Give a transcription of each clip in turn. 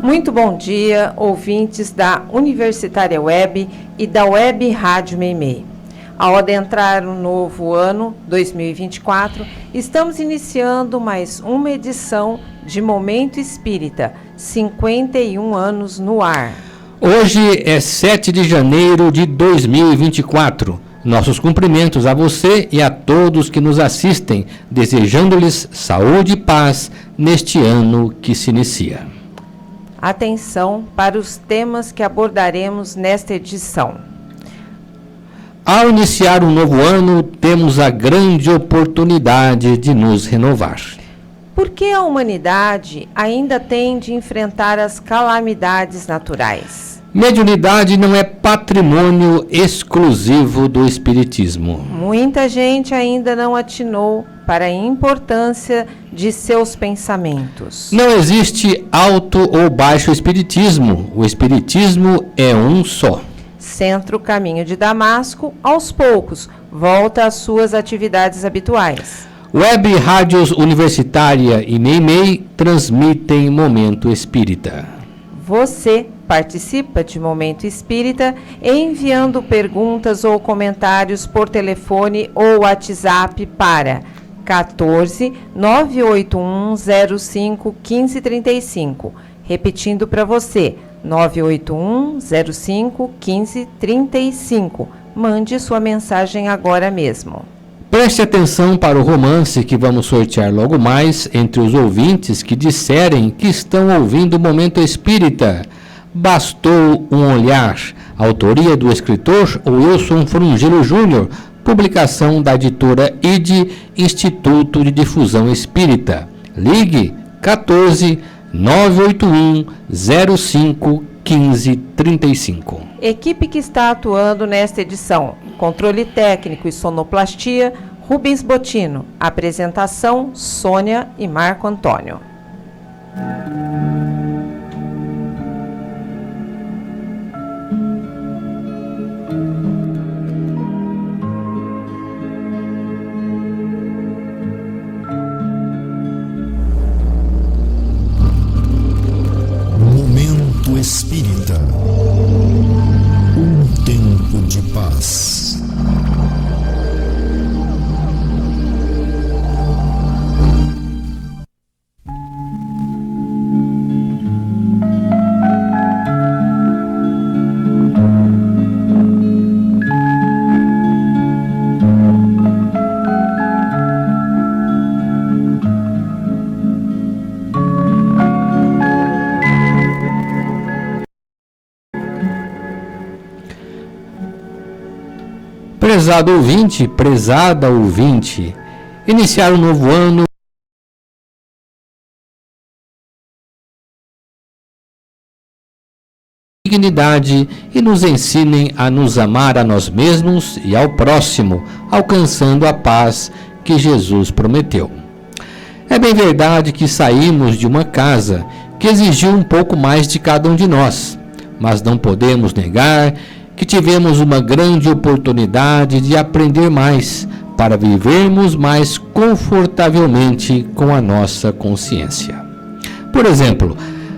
Muito bom dia, ouvintes da Universitária Web e da Web Rádio Meimei. Ao adentrar o novo ano 2024, estamos iniciando mais uma edição de Momento Espírita, 51 anos no ar. Hoje é 7 de janeiro de 2024. Nossos cumprimentos a você e a todos que nos assistem, desejando-lhes saúde e paz neste ano que se inicia. Atenção para os temas que abordaremos nesta edição. Ao iniciar um novo ano, temos a grande oportunidade de nos renovar. Por que a humanidade ainda tem de enfrentar as calamidades naturais? Mediunidade não é patrimônio exclusivo do Espiritismo. Muita gente ainda não atinou para a importância de seus pensamentos. Não existe alto ou baixo espiritismo. O Espiritismo é um só. Centro Caminho de Damasco, aos poucos, volta às suas atividades habituais. Web Rádios Universitária e Meimei transmitem Momento Espírita. Você participa de Momento Espírita enviando perguntas ou comentários por telefone ou WhatsApp para 14 981 05 1535. Repetindo para você, 981 05 1535. Mande sua mensagem agora mesmo. Preste atenção para o romance que vamos sortear logo mais entre os ouvintes que disserem que estão ouvindo o Momento Espírita. Bastou um olhar. Autoria do escritor Wilson Frungilo Júnior. Publicação da editora ID, Instituto de Difusão Espírita. Ligue 14 981 05 1535. Equipe que está atuando nesta edição: controle técnico e sonoplastia, Rubens Botino. Apresentação: Sônia e Marco Antônio. Momento Espírita. Um tempo de paz. Prezado ouvinte, prezada ouvinte, iniciar um novo ano com dignidade e nos ensinem a nos amar a nós mesmos e ao próximo, alcançando a paz que Jesus prometeu. É bem verdade que saímos de uma casa que exigiu um pouco mais de cada um de nós, mas não podemos negar que tivemos uma grande oportunidade de aprender mais para vivermos mais confortavelmente com a nossa consciência. Por exemplo,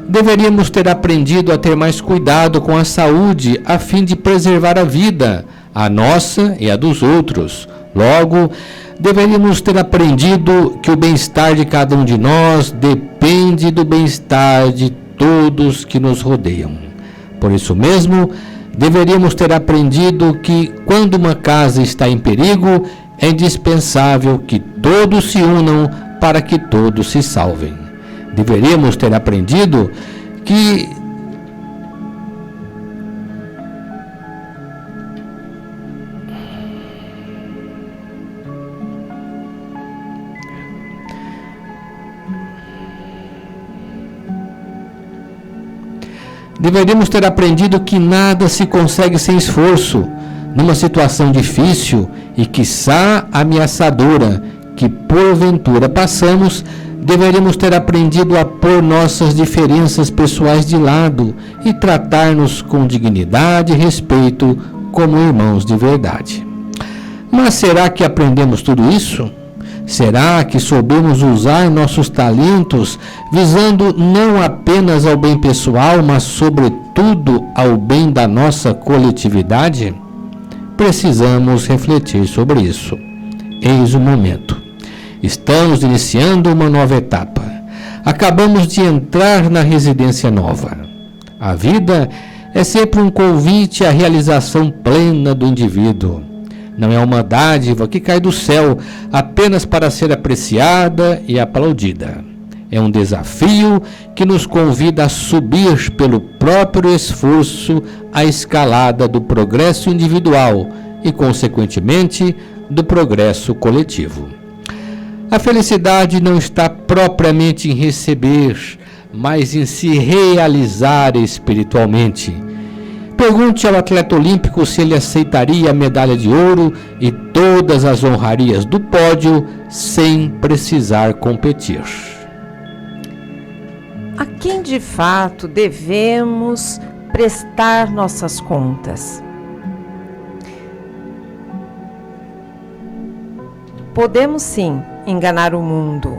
deveríamos ter aprendido a ter mais cuidado com a saúde a fim de preservar a vida, a nossa e a dos outros. Logo, deveríamos ter aprendido que o bem-estar de cada um de nós depende do bem-estar de todos que nos rodeiam. Por isso mesmo, deveríamos ter aprendido que, quando uma casa está em perigo, é indispensável que todos se unam para que todos se salvem. Deveríamos ter aprendido que nada se consegue sem esforço, numa situação difícil e quiçá ameaçadora que porventura passamos. Deveríamos ter aprendido a pôr nossas diferenças pessoais de lado e tratar-nos com dignidade e respeito como irmãos de verdade. Mas será que aprendemos tudo isso? Será que soubemos usar nossos talentos visando não apenas ao bem pessoal, mas sobretudo ao bem da nossa coletividade? Precisamos refletir sobre isso. Eis o momento. Estamos iniciando uma nova etapa. Acabamos de entrar na residência nova. A vida é sempre um convite à realização plena do indivíduo. Não é uma dádiva que cai do céu apenas para ser apreciada e aplaudida. É um desafio que nos convida a subir pelo próprio esforço a escalada do progresso individual e, consequentemente, do progresso coletivo. A felicidade não está propriamente em receber, mas em se realizar espiritualmente. Pergunte ao atleta olímpico se ele aceitaria a medalha de ouro e todas as honrarias do pódio sem precisar competir. A quem de fato devemos prestar nossas contas? Podemos sim enganar o mundo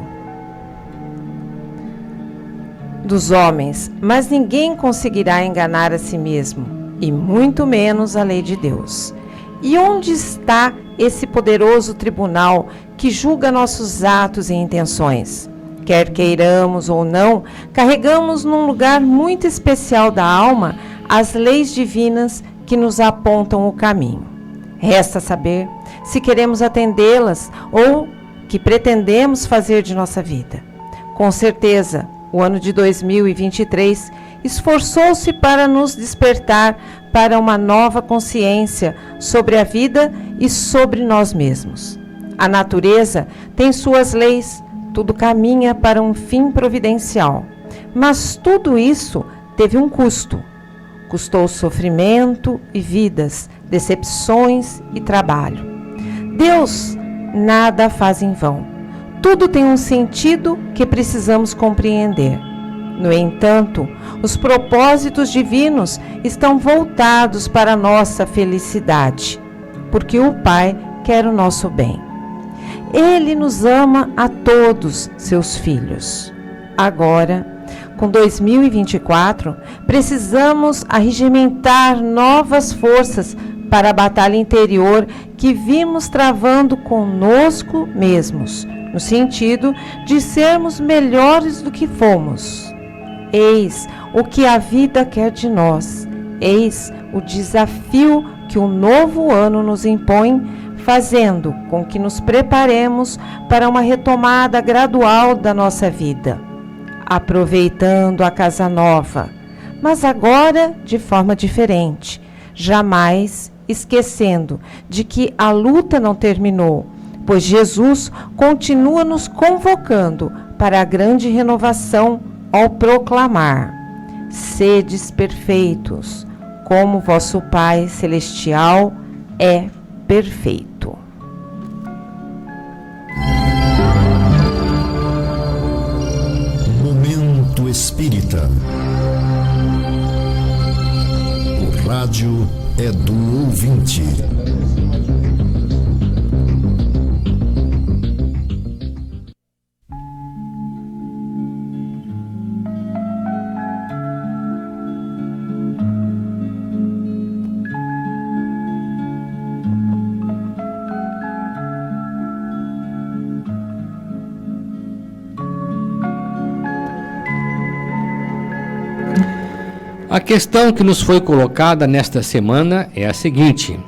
dos homens, mas ninguém conseguirá enganar a si mesmo, e muito menos a lei de Deus. E onde está esse poderoso tribunal que julga nossos atos e intenções? Quer queiramos ou não, carregamos num lugar muito especial da alma as leis divinas que nos apontam o caminho. Resta saber se queremos atendê-las ou que pretendemos fazer de nossa vida. Com certeza, o ano de 2023 esforçou-se para nos despertar para uma nova consciência sobre a vida e sobre nós mesmos. A natureza tem suas leis, tudo caminha para um fim providencial. Mas tudo isso teve um custo. Custou sofrimento e vidas, decepções e trabalho. Deus nada faz em vão. Tudo tem um sentido que precisamos compreender. No entanto, os propósitos divinos estão voltados para a nossa felicidade, porque o Pai quer o nosso bem. Ele nos ama a todos seus filhos. Agora, com 2024, precisamos arregimentar novas forças para a batalha interior que vimos travando conosco mesmos, no sentido de sermos melhores do que fomos. Eis o que a vida quer de nós. Eis o desafio que o novo ano nos impõe, fazendo com que nos preparemos para uma retomada gradual da nossa vida, aproveitando a casa nova, mas agora de forma diferente, jamais esquecendo de que a luta não terminou, pois Jesus continua nos convocando para a grande renovação ao proclamar: sedes perfeitos, como vosso Pai Celestial é perfeito. Momento Espírita. O rádio é do ouvinte. A questão que nos foi colocada nesta semana é a seguinte: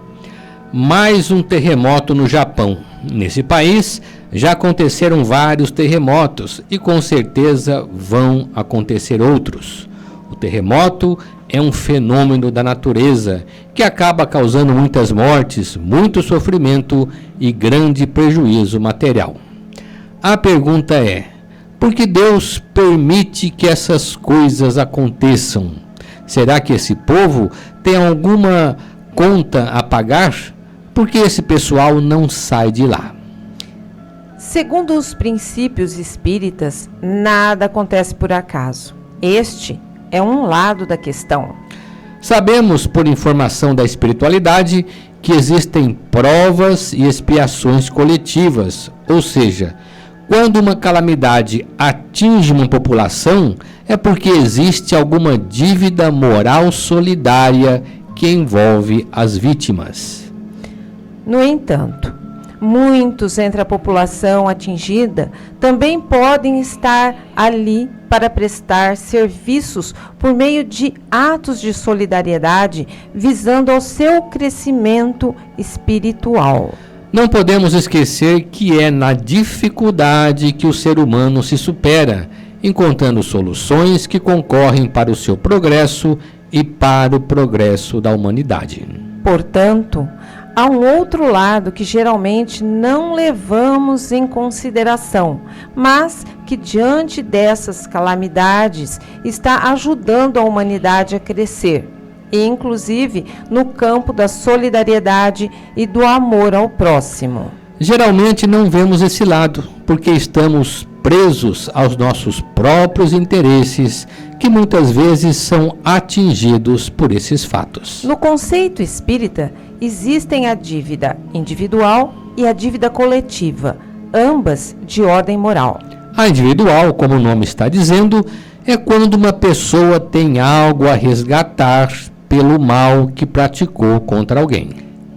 mais um terremoto no Japão. Nesse país já aconteceram vários terremotos e com certeza vão acontecer outros. O terremoto é um fenômeno da natureza que acaba causando muitas mortes, muito sofrimento e grande prejuízo material. A pergunta é: por que Deus permite que essas coisas aconteçam? Será que esse povo tem alguma conta a pagar? Por que esse pessoal não sai de lá? Segundo os princípios espíritas, nada acontece por acaso. Este é um lado da questão. Sabemos, por informação da espiritualidade, que existem provas e expiações coletivas, ou seja, quando uma calamidade atinge uma população, é porque existe alguma dívida moral solidária que envolve as vítimas. No entanto, muitos entre a população atingida também podem estar ali para prestar serviços por meio de atos de solidariedade visando ao seu crescimento espiritual. Não podemos esquecer que é na dificuldade que o ser humano se supera, encontrando soluções que concorrem para o seu progresso e para o progresso da humanidade. Portanto, há um outro lado que geralmente não levamos em consideração, mas que diante dessas calamidades está ajudando a humanidade a crescer, e inclusive no campo da solidariedade e do amor ao próximo. Geralmente não vemos esse lado, porque estamos presos aos nossos próprios interesses, que muitas vezes são atingidos por esses fatos. No conceito espírita, existem a dívida individual e a dívida coletiva, ambas de ordem moral. A individual, como o nome está dizendo, é quando uma pessoa tem algo a resgatar pelo mal que praticou contra alguém.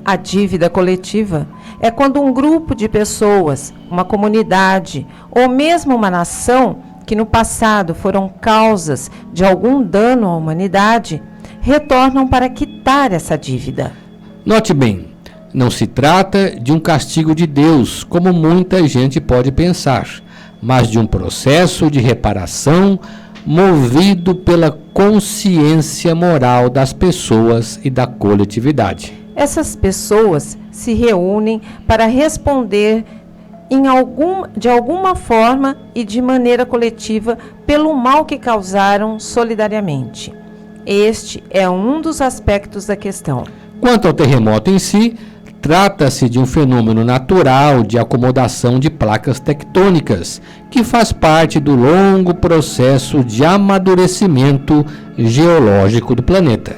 A dívida coletiva é quando um grupo de pessoas, uma comunidade ou mesmo uma nação que no passado foram causas de algum dano à humanidade, retornam para quitar essa dívida. Note bem, não se trata de um castigo de Deus, como muita gente pode pensar, mas de um processo de reparação movido pela consciência moral das pessoas e da coletividade. Essas pessoas se reúnem para responder de alguma forma e de maneira coletiva pelo mal que causaram solidariamente. Este é um dos aspectos da questão. Quanto ao terremoto em si, trata-se de um fenômeno natural de acomodação de placas tectônicas, que faz parte do longo processo de amadurecimento geológico do planeta.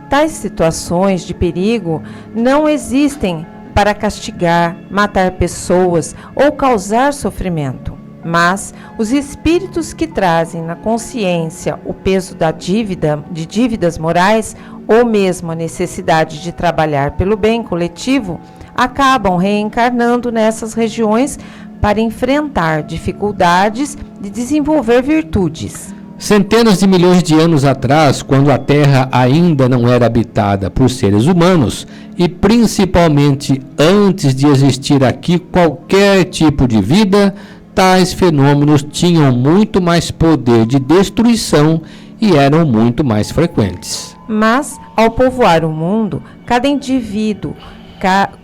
Tais situações de perigo não existem para castigar, matar pessoas ou causar sofrimento, mas os espíritos que trazem na consciência o peso da dívida, de dívidas morais, ou mesmo a necessidade de trabalhar pelo bem coletivo, acabam reencarnando nessas regiões para enfrentar dificuldades e desenvolver virtudes. Centenas de milhões de anos atrás, quando a Terra ainda não era habitada por seres humanos, e principalmente antes de existir aqui qualquer tipo de vida, tais fenômenos tinham muito mais poder de destruição e eram muito mais frequentes. Mas, ao povoar o mundo, cada indivíduo,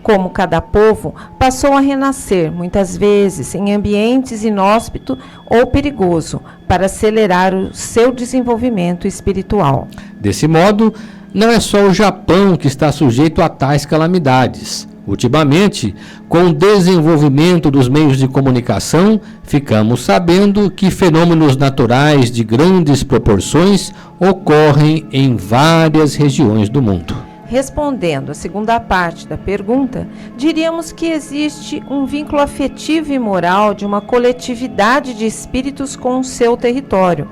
como cada povo, passou a renascer, muitas vezes, em ambientes inóspitos ou perigoso, para acelerar o seu desenvolvimento espiritual. Desse modo, não é só o Japão que está sujeito a tais calamidades. Ultimamente, com o desenvolvimento dos meios de comunicação, ficamos sabendo que fenômenos naturais de grandes proporções ocorrem em várias regiões do mundo. Respondendo à segunda parte da pergunta, diríamos que existe um vínculo afetivo e moral de uma coletividade de espíritos com o seu território,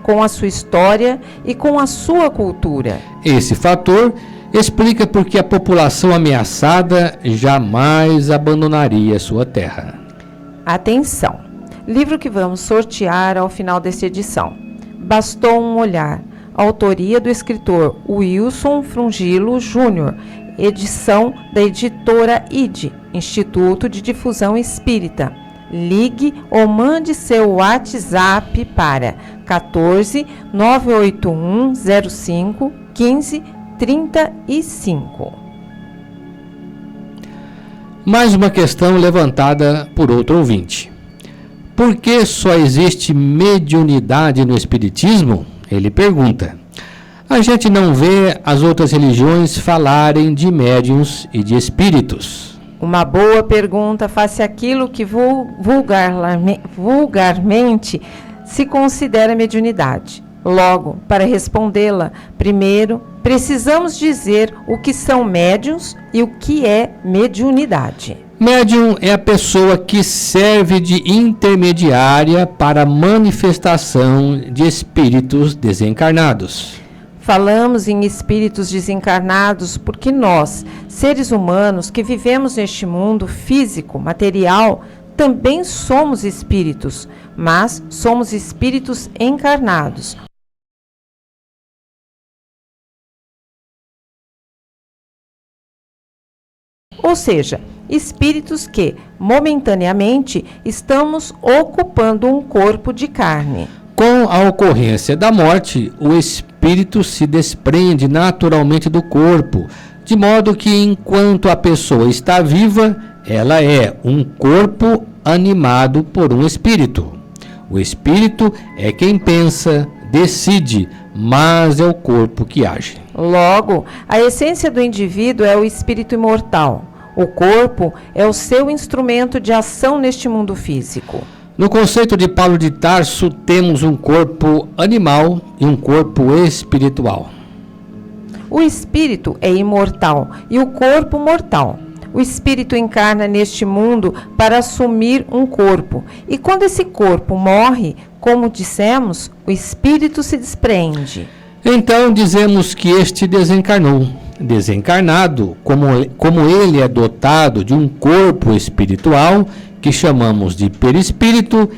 com a sua história e com a sua cultura. Esse fator explica por que a população ameaçada jamais abandonaria sua terra. Atenção! Livro que vamos sortear ao final desta edição. Bastou um olhar. Autoria do escritor Wilson Frungilo Júnior, edição da editora ID, Instituto de Difusão Espírita. Ligue ou mande seu WhatsApp para 14 981 05 15 35. Mais uma questão levantada por outro ouvinte. Por que só existe mediunidade no Espiritismo? Ele pergunta. A gente não vê as outras religiões falarem de médiuns e de espíritos. Uma boa pergunta face àquilo que vulgarmente se considera mediunidade. Logo, para respondê-la, primeiro precisamos dizer o que são médiuns e o que é mediunidade. Médium é a pessoa que serve de intermediária para a manifestação de espíritos desencarnados. Falamos em espíritos desencarnados porque nós, seres humanos que vivemos neste mundo físico, material, também somos espíritos, mas somos espíritos encarnados. Ou seja, espíritos que, momentaneamente, estamos ocupando um corpo de carne. Com a ocorrência da morte, o espírito se desprende naturalmente do corpo, de modo que, enquanto a pessoa está viva, ela é um corpo animado por um espírito. O espírito é quem pensa, decide, mas é o corpo que age. Logo, a essência do indivíduo é o espírito imortal. O corpo é o seu instrumento de ação neste mundo físico. No conceito de Paulo de Tarso, temos um corpo animal e um corpo espiritual. O espírito é imortal e o corpo mortal. O espírito encarna neste mundo para assumir um corpo. E quando esse corpo morre, como dissemos, o espírito se desprende. Então dizemos que este desencarnou. Desencarnado, como ele é dotado de um corpo espiritual, que chamamos de perispírito,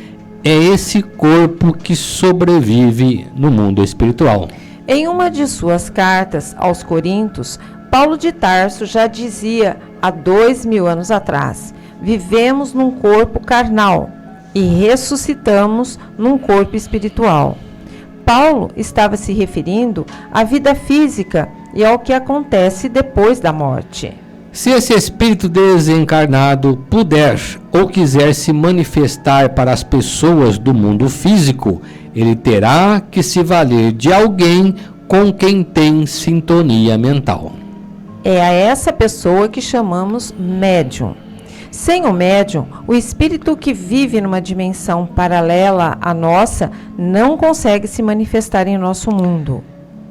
é esse corpo que sobrevive no mundo espiritual. Em uma de suas cartas aos Coríntios, Paulo de Tarso já dizia há 2000 anos atrás: vivemos num corpo carnal e ressuscitamos num corpo espiritual. Paulo estava se referindo à vida física e ao que acontece depois da morte. Se esse espírito desencarnado puder ou quiser se manifestar para as pessoas do mundo físico, ele terá que se valer de alguém com quem tem sintonia mental. É a essa pessoa que chamamos médium. Sem o médium, o espírito que vive numa dimensão paralela à nossa não consegue se manifestar em nosso mundo.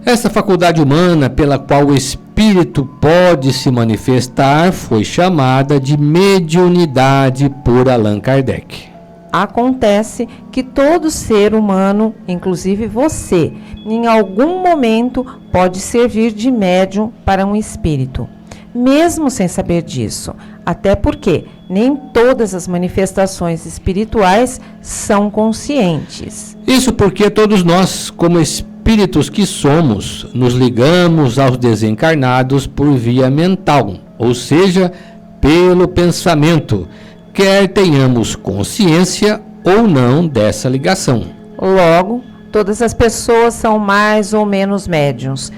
Essa faculdade humana pela qual o espírito pode se manifestar foi chamada de mediunidade por Allan Kardec. Acontece que todo ser humano, inclusive você, em algum momento pode servir de médium para um espírito, mesmo sem saber disso, até porque nem todas as manifestações espirituais são conscientes. Isso porque todos nós, como espíritos que somos, nos ligamos aos desencarnados por via mental, ou seja, pelo pensamento, quer tenhamos consciência ou não dessa ligação. Logo, todas as pessoas são mais ou menos médiuns,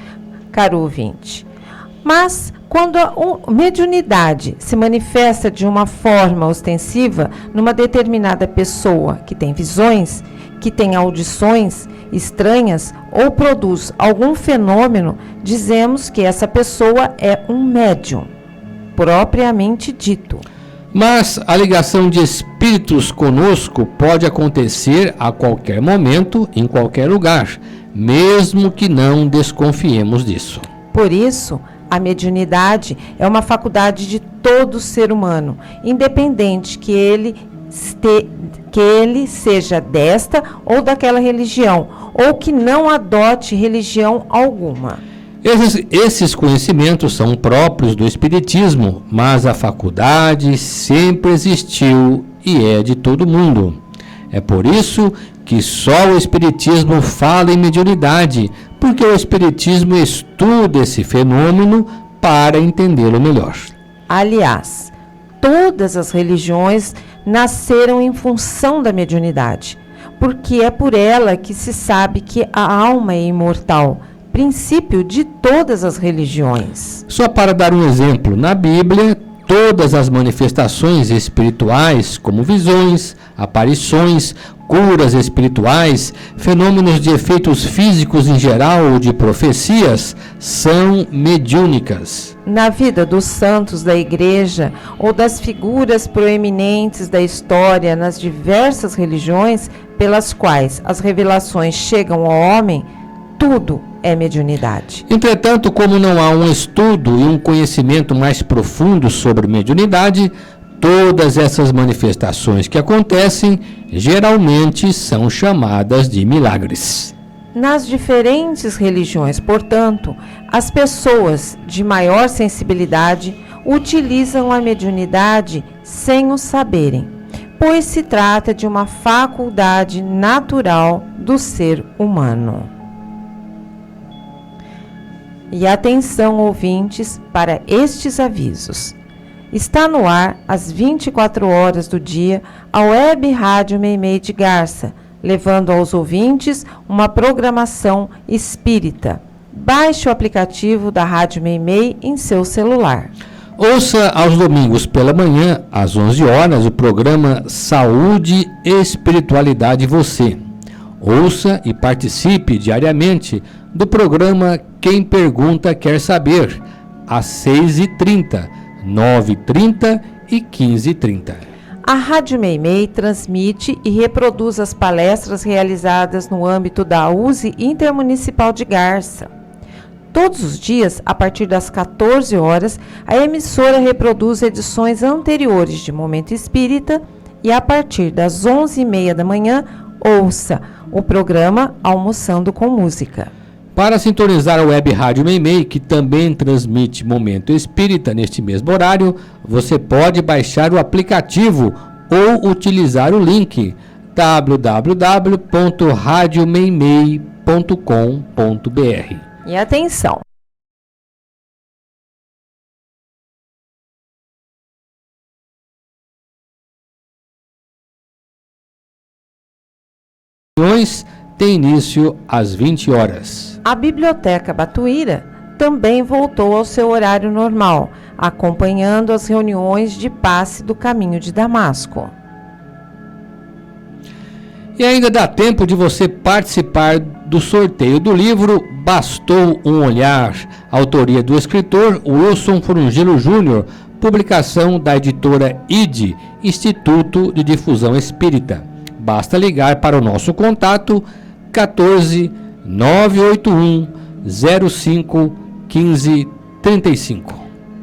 caro ouvinte. Mas, quando a mediunidade se manifesta de uma forma ostensiva numa determinada pessoa que tem visões, que tem audições estranhas ou produz algum fenômeno, dizemos que essa pessoa é um médium, propriamente dito. Mas a ligação de espíritos conosco pode acontecer a qualquer momento, em qualquer lugar, mesmo que não desconfiemos disso. Por isso, a mediunidade é uma faculdade de todo ser humano, independente que ele seja desta ou daquela religião, ou que não adote religião alguma. Esses conhecimentos são próprios do Espiritismo, mas a faculdade sempre existiu e é de todo mundo. É por isso que só o Espiritismo fala em mediunidade, porque o Espiritismo estuda esse fenômeno para entendê-lo melhor. Aliás, todas as religiões nasceram em função da mediunidade, porque é por ela que se sabe que a alma é imortal, princípio de todas as religiões. Só para dar um exemplo, na Bíblia, todas as manifestações espirituais, como visões, aparições, curas espirituais, fenômenos de efeitos físicos em geral ou de profecias, são mediúnicas. Na vida dos santos da Igreja ou das figuras proeminentes da história nas diversas religiões pelas quais as revelações chegam ao homem, tudo é mediunidade. Entretanto, como não há um estudo e um conhecimento mais profundo sobre mediunidade, todas essas manifestações que acontecem geralmente são chamadas de milagres. Nas diferentes religiões, portanto, as pessoas de maior sensibilidade utilizam a mediunidade sem o saberem, pois se trata de uma faculdade natural do ser humano. E atenção, ouvintes, para estes avisos. Está no ar, às 24 horas do dia, a Web Rádio Meimei de Garça, levando aos ouvintes uma programação espírita. Baixe o aplicativo da Rádio Meimei em seu celular. Ouça aos domingos pela manhã, às 11 horas, o programa Saúde e Espiritualidade Você. Ouça e participe diariamente do programa Quem Pergunta Quer Saber, às 6h30, 9h30 e 15h30. A Rádio Meimei transmite e reproduz as palestras realizadas no âmbito da USE Intermunicipal de Garça. Todos os dias, a partir das 14 horas, a emissora reproduz edições anteriores de Momento Espírita e a partir das 11h30 da manhã, ouça o programa Almoçando com Música. Para sintonizar a Web Rádio Meimei, que também transmite Momento Espírita neste mesmo horário, você pode baixar o aplicativo ou utilizar o link www.radiomeimei.com.br. E atenção! Tem início às 20 horas. A Biblioteca Batuíra também voltou ao seu horário normal, acompanhando as reuniões de passe do Caminho de Damasco. E ainda dá tempo de você participar do sorteio do livro Bastou um Olhar, autoria do escritor Wilson Frungilo Júnior, publicação da editora ID, Instituto de Difusão Espírita. Basta ligar para o nosso contato 14 981 05 15 35.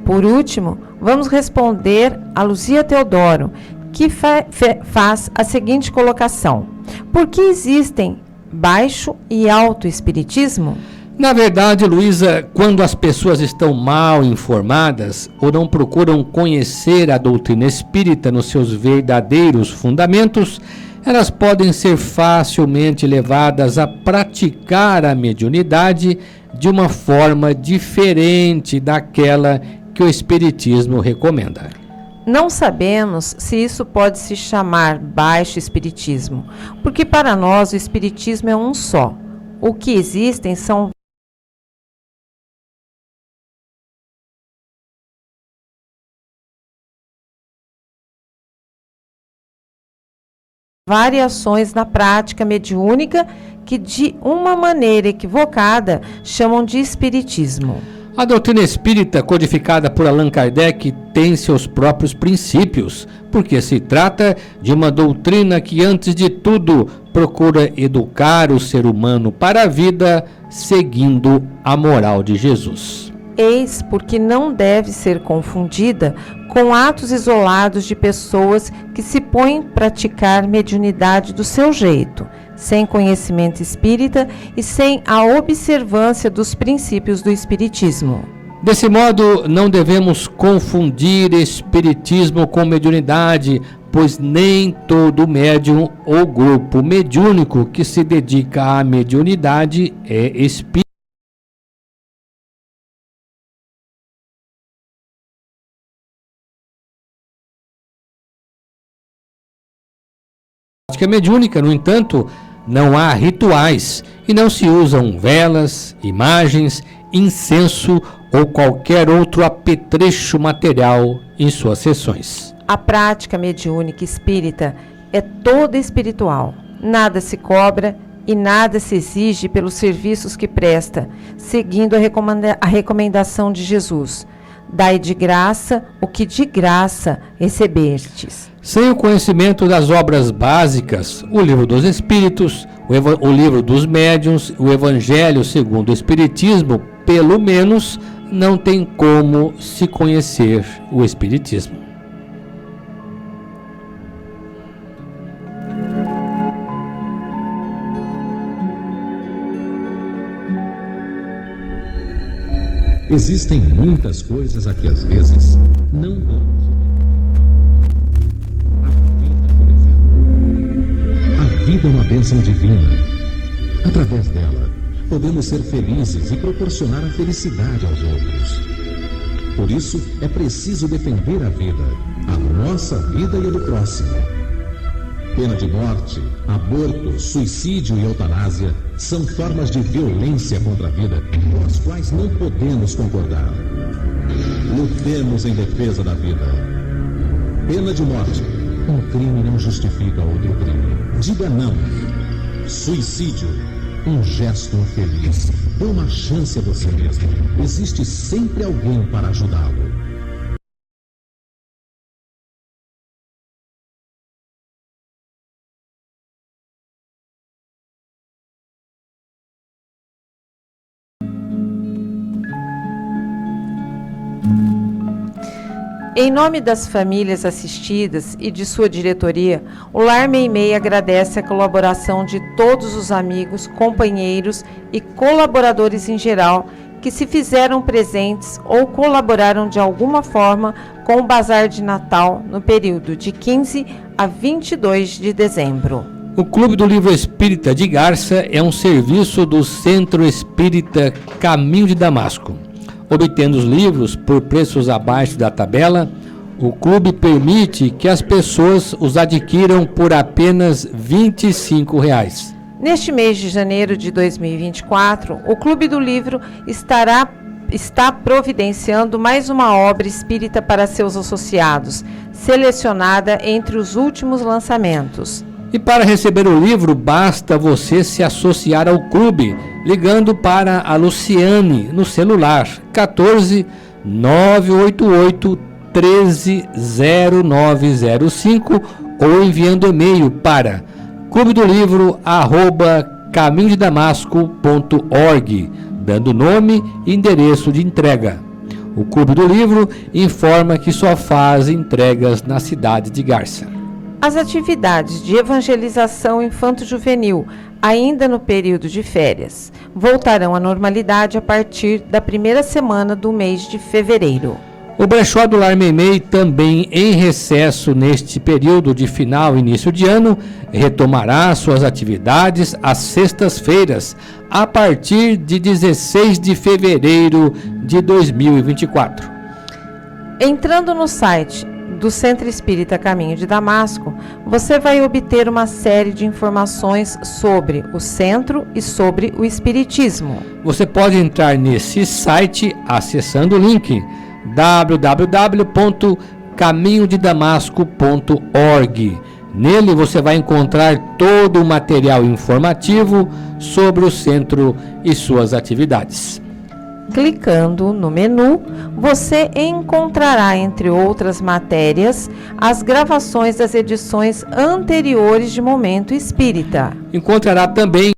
Por último, vamos responder a Luzia Teodoro, que faz a seguinte colocação: por que existem baixo e alto espiritismo? Na verdade, Luísa, quando as pessoas estão mal informadas ou não procuram conhecer a doutrina espírita nos seus verdadeiros fundamentos, elas podem ser facilmente levadas a praticar a mediunidade de uma forma diferente daquela que o Espiritismo recomenda. Não sabemos se isso pode se chamar baixo espiritismo, porque para nós o espiritismo é um só. O que existem são variações na prática mediúnica que, de uma maneira equivocada, chamam de espiritismo. A doutrina espírita, codificada por Allan Kardec, tem seus próprios princípios, porque se trata de uma doutrina que, antes de tudo, procura educar o ser humano para a vida, seguindo a moral de Jesus. Eis porque não deve ser confundida com atos isolados de pessoas que se põem a praticar mediunidade do seu jeito, sem conhecimento espírita e sem a observância dos princípios do espiritismo. Desse modo, não devemos confundir espiritismo com mediunidade, pois nem todo médium ou grupo mediúnico que se dedica à mediunidade é espírita. A mediúnica, no entanto, não há rituais e não se usam velas, imagens, incenso ou qualquer outro apetrecho material em suas sessões. A prática mediúnica espírita é toda espiritual. Nada se cobra e nada se exige pelos serviços que presta, seguindo a recomendação de Jesus. dai de graça o que de graça recebestes. Sem o conhecimento das obras básicas, o Livro dos Espíritos, o Livro dos Médiuns, o Evangelho segundo o Espiritismo, pelo menos, não tem como se conhecer o Espiritismo. Existem muitas coisas a que às vezes não damos. A vida é uma bênção divina. Através dela, podemos ser felizes e proporcionar a felicidade aos outros. Por isso, é preciso defender a vida, a nossa vida e a do próximo. Pena de morte, aborto, suicídio e eutanásia são formas de violência contra a vida com as quais não podemos concordar. Lutemos em defesa da vida. Pena de morte. Um crime não justifica outro crime. Diga não. Suicídio. Um gesto infeliz. Dê uma chance a você mesmo. Existe sempre alguém para ajudá-lo. Em nome das famílias assistidas e de sua diretoria, o Lar Meimei agradece a colaboração de todos os amigos, companheiros e colaboradores em geral que se fizeram presentes ou colaboraram de alguma forma com o Bazar de Natal no período de 15 a 22 de dezembro. O Clube do Livro Espírita de Garça é um serviço do Centro Espírita Caminho de Damasco. Obtendo os livros por preços abaixo da tabela, o clube permite que as pessoas os adquiram por apenas R$ 25. Neste mês de janeiro de 2024, o Clube do Livro está providenciando mais uma obra espírita para seus associados, selecionada entre os últimos lançamentos. E para receber o livro, basta você se associar ao clube, ligando para a Luciane no celular 14 988 13 0905 ou enviando e-mail para clubedolivro@caminhodedamasco.org, dando nome e endereço de entrega. O Clube do Livro informa que só faz entregas na cidade de Garça. As atividades de evangelização infanto-juvenil, ainda no período de férias, voltarão à normalidade a partir da primeira semana do mês de fevereiro. O Brechó do Lar Meimei, também em recesso neste período de final e início de ano, retomará suas atividades às sextas-feiras, a partir de 16 de fevereiro de 2024. Entrando no site do Centro Espírita Caminho de Damasco, você vai obter uma série de informações sobre o centro e sobre o Espiritismo. Você pode entrar nesse site acessando o link www.caminhodedamasco.org. Nele você vai encontrar todo o material informativo sobre o centro e suas atividades. Clicando no menu, você encontrará, entre outras matérias, as gravações das edições anteriores de Momento Espírita. Encontrará também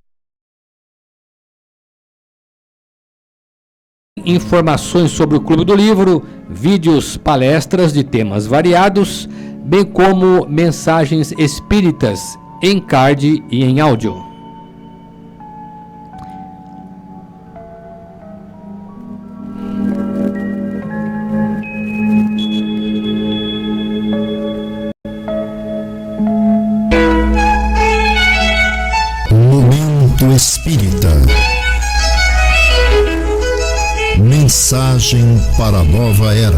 informações sobre o Clube do Livro, vídeos, palestras de temas variados, bem como mensagens espíritas em card e em áudio. Momento Espírita. Mensagem para a nova era.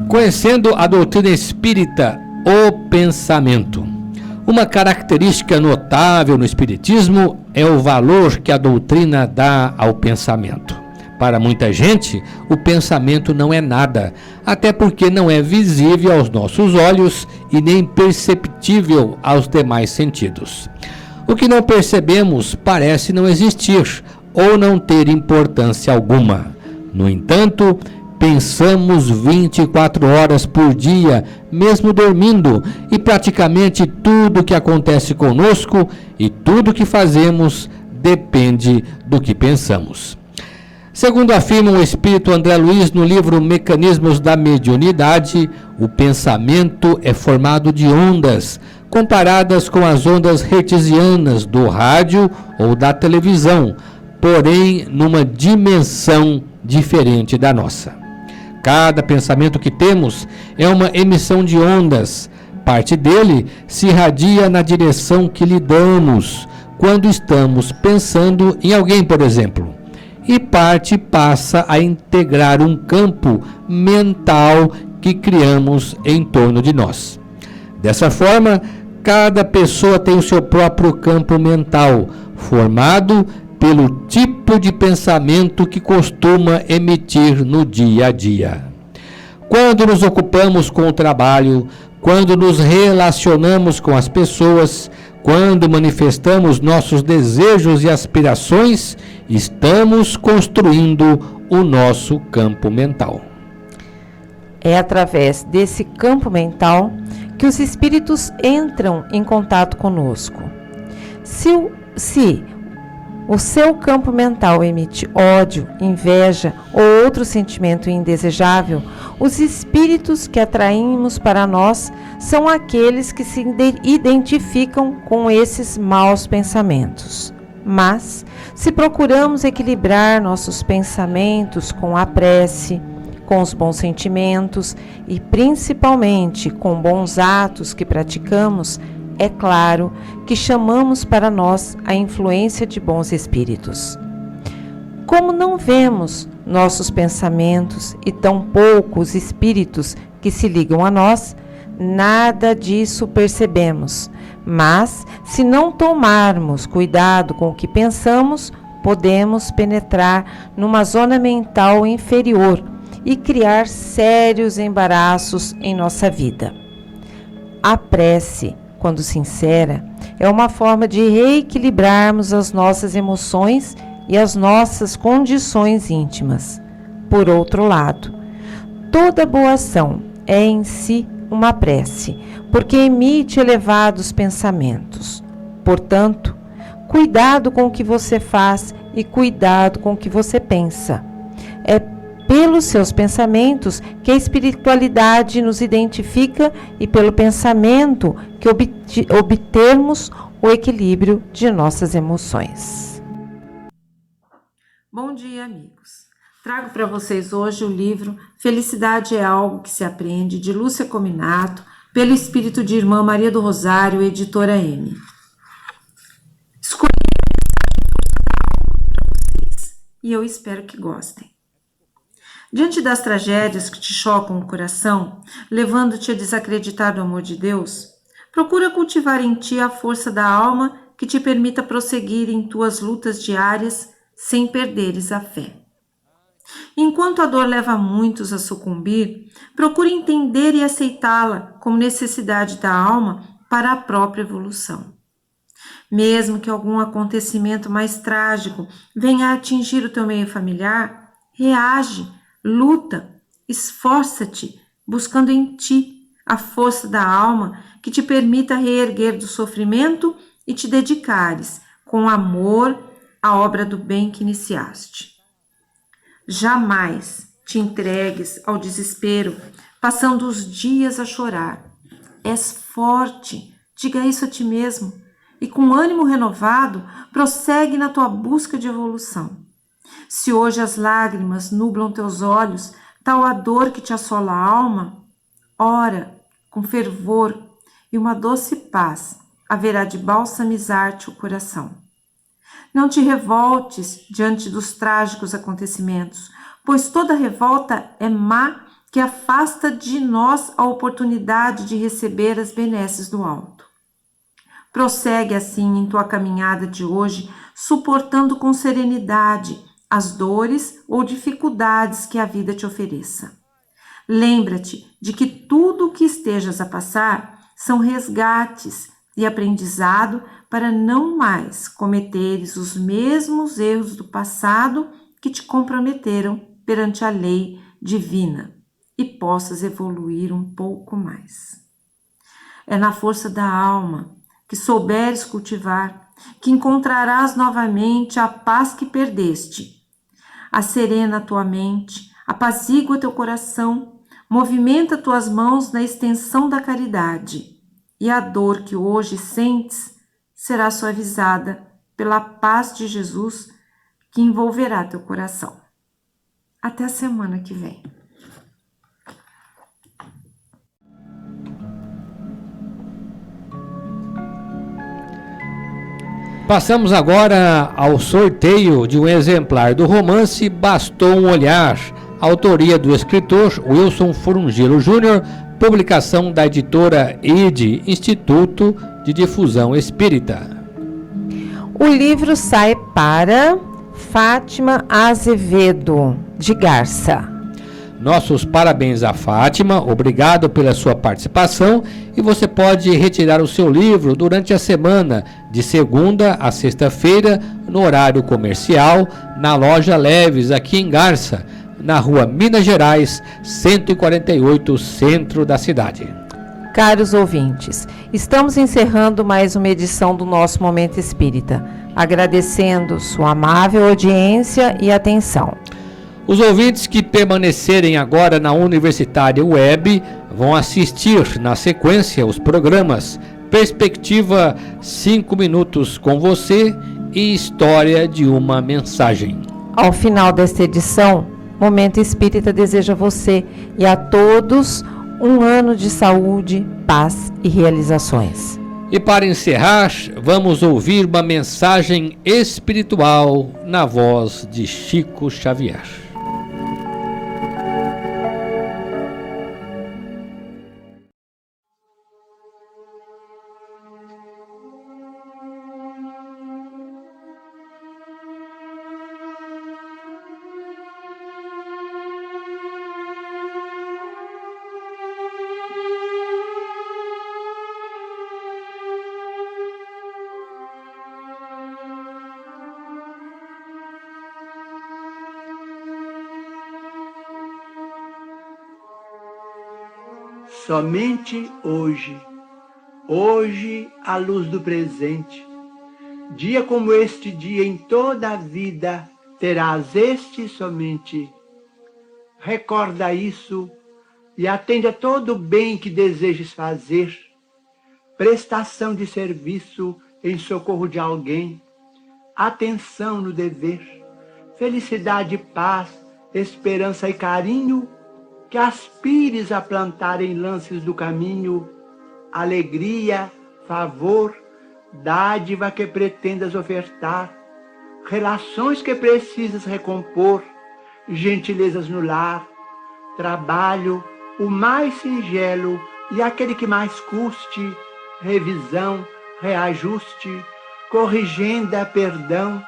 Conhecendo a doutrina espírita, o pensamento. Uma característica notável no espiritismo é o valor que a doutrina dá ao pensamento. Para muita gente, o pensamento não é nada, até porque não é visível aos nossos olhos e nem perceptível aos demais sentidos. O que não percebemos parece não existir ou não ter importância alguma. No entanto, pensamos 24 horas por dia, mesmo dormindo, e praticamente tudo que acontece conosco e tudo que fazemos depende do que pensamos. Segundo afirma o espírito André Luiz no livro Mecanismos da Mediunidade, o pensamento é formado de ondas, comparadas com as ondas hertzianas do rádio ou da televisão, porém numa dimensão diferente da nossa. Cada pensamento que temos é uma emissão de ondas. Parte dele se irradia na direção que lhe damos, quando estamos pensando em alguém, por exemplo. E parte passa a integrar um campo mental que criamos em torno de nós. Dessa forma, cada pessoa tem o seu próprio campo mental, formado pelo tipo de pensamento que costuma emitir no dia a dia. Quando nos ocupamos com o trabalho, quando nos relacionamos com as pessoas, quando manifestamos nossos desejos e aspirações, estamos construindo o nosso campo mental. É através desse campo mental que os espíritos entram em contato conosco. Se o seu campo mental emite ódio, inveja ou outro sentimento indesejável, os espíritos que atraímos para nós são aqueles que se identificam com esses maus pensamentos. Mas, se procuramos equilibrar nossos pensamentos com a prece, com os bons sentimentos e principalmente com bons atos que praticamos, é claro que chamamos para nós a influência de bons espíritos. Como não vemos nossos pensamentos e tampouco os espíritos que se ligam a nós, nada disso percebemos. Mas, se não tomarmos cuidado com o que pensamos, podemos penetrar numa zona mental inferior e criar sérios embaraços em nossa vida. A prece, quando sincera, é uma forma de reequilibrarmos as nossas emoções e as nossas condições íntimas. Por outro lado, toda boa ação é em si uma prece, porque emite elevados pensamentos. Portanto, cuidado com o que você faz e cuidado com o que você pensa. É pelos seus pensamentos que a espiritualidade nos identifica e pelo pensamento que obtermos o equilíbrio de nossas emoções. Bom dia, amigos. Trago para vocês hoje o livro Felicidade é Algo que se Aprende, de Lúcia Cominato, pelo espírito de Irmã Maria do Rosário, editora M. Escolhi para vocês e eu espero que gostem. Diante das tragédias que te chocam o coração, levando-te a desacreditar do amor de Deus, procura cultivar em ti a força da alma que te permita prosseguir em tuas lutas diárias sem perderes a fé. Enquanto a dor leva muitos a sucumbir, procure entender e aceitá-la como necessidade da alma para a própria evolução. Mesmo que algum acontecimento mais trágico venha a atingir o teu meio familiar, reage, luta, esforça-te, buscando em ti a força da alma que te permita reerguer do sofrimento e te dedicares com amor à obra do bem que iniciaste. Jamais te entregues ao desespero, passando os dias a chorar. És forte, diga isso a ti mesmo, e com ânimo renovado, prossegue na tua busca de evolução. Se hoje as lágrimas nublam teus olhos, tal a dor que te assola a alma, ora, com fervor e uma doce paz, haverá de balsamizar-te o coração. Não te revoltes diante dos trágicos acontecimentos, pois toda revolta é má que afasta de nós a oportunidade de receber as benesses do alto. Prossegue assim em tua caminhada de hoje, suportando com serenidade as dores ou dificuldades que a vida te ofereça. Lembra-te de que tudo o que estejas a passar são resgates e aprendizado para não mais cometeres os mesmos erros do passado que te comprometeram perante a lei divina e possas evoluir um pouco mais. É na força da alma que souberes cultivar que encontrarás novamente a paz que perdeste. Acerena a tua mente, apazigua teu coração, movimenta tuas mãos na extensão da caridade, e a dor que hoje sentes será suavizada pela paz de Jesus que envolverá teu coração. Até a semana que vem. Passamos agora ao sorteio de um exemplar do romance Bastou um Olhar, autoria do escritor Wilson Furungilo Júnior, publicação da editora IDE, Instituto de Difusão Espírita. O livro sai para Fátima Azevedo, de Garça. Nossos parabéns a Fátima, obrigado pela sua participação, e você pode retirar o seu livro durante a semana, de segunda a sexta-feira, no horário comercial, na loja Leves, aqui em Garça, na rua Minas Gerais, 148, centro da cidade. Caros ouvintes, estamos encerrando mais uma edição do nosso Momento Espírita, agradecendo sua amável audiência e atenção. Os ouvintes que permanecerem agora na Universitária Web vão assistir na sequência os programas Perspectiva 5 Minutos com Você e História de uma Mensagem. Ao final desta edição, Momento Espírita deseja a você e a todos um ano de saúde, paz e realizações. E para encerrar, vamos ouvir uma mensagem espiritual na voz de Chico Xavier. Somente hoje à luz do presente, dia como este dia em toda a vida, terás este somente. Recorda isso e atende a todo o bem que desejes fazer, prestação de serviço em socorro de alguém, atenção no dever, felicidade, paz, esperança e carinho, que aspires a plantar em lances do caminho, alegria, favor, dádiva que pretendas ofertar, relações que precisas recompor, gentilezas no lar, trabalho, o mais singelo e aquele que mais custe, revisão, reajuste, corrigenda, perdão,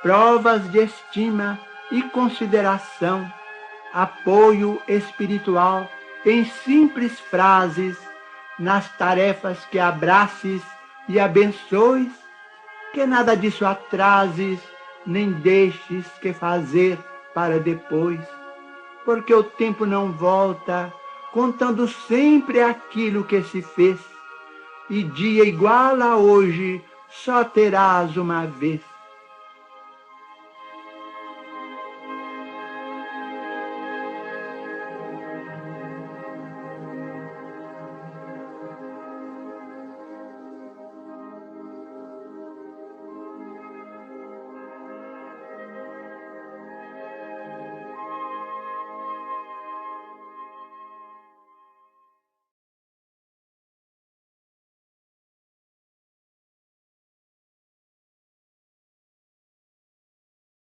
provas de estima e consideração, apoio espiritual em simples frases, nas tarefas que abraces e abençoes, que nada disso atrases, nem deixes que fazer para depois, porque o tempo não volta, contando sempre aquilo que se fez, e dia igual a hoje só terás uma vez.